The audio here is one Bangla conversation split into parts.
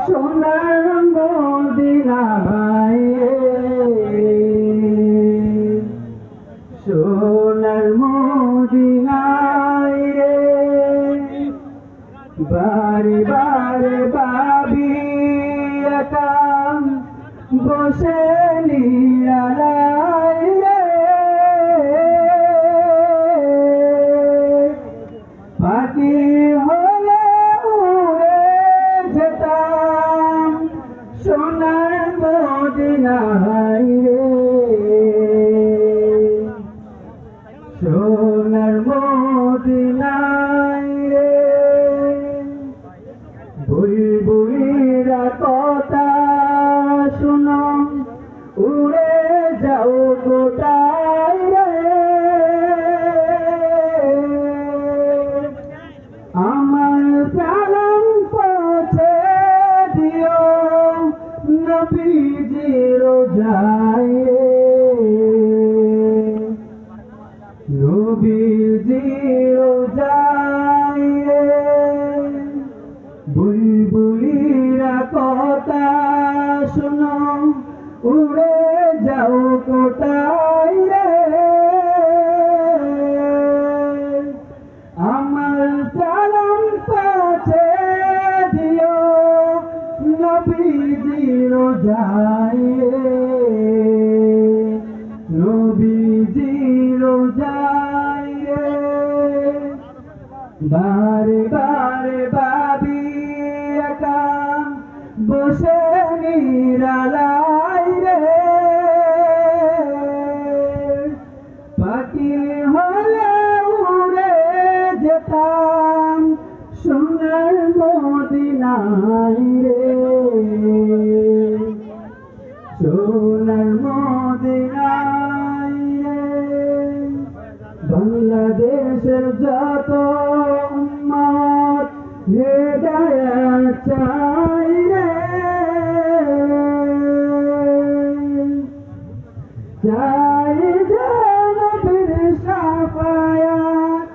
সোনার মদিনায় রে, সোনার মদিনায় রে, বারে বারে ভাবি একা বসে নিরালায় রে, পাখি হলে উড়ে যেতাম সোনার মদিনায় রে, সোনার মদিনায় রে, বুলবুলিরা কথা শুনো উড়ে যাও গোটায় রে, আমার সালাম পৌঁছে দিও নবীজির রোজায় রে, নবীজির রোজায় রে, বুলবুলিরা কথা শুনো উড়ে যাও কোটায় রে, আমার সালাম পৌঁছে দিও নবীজির রোজায় রে, নবীজির রোজায় রে, বারে বারে ভাবি একা বসে নিরালায় রে, পাখি হলে উড়ে যেতাম সোনার মদিনায় রে, সোনার মদিনায় রে, বাংলাদেশের যত উম্মত হেদায়েত চাই রে, চাই যে নবীর শাফায়াত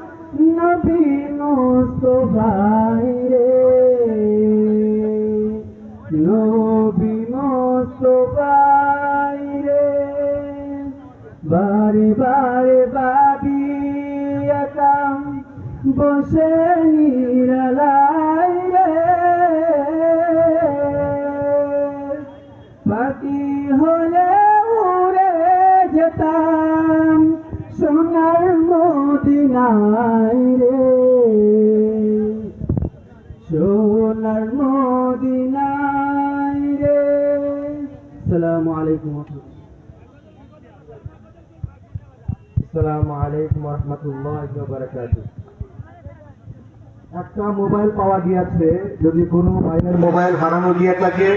নবী মুস্তাফায় রে, নবী মুস্তাফায় রে, বারে বারে ভাবি একা বসে নিরালায় রে, পাখি হলে উড়ে যেতাম সোনার মদিনায় রে, সোনার মদিনায় রে। আসসালামু আলাইকুম। আসসালামু আলাইকুম ওয়া রাহমাতুল্লাহি ওয়া বারাকাতুহু। একটা মোবাইল পাওয়া গিয়েছে, যদি কোনো ভাইয়ের মোবাইল হারানো গিয়ে থাকে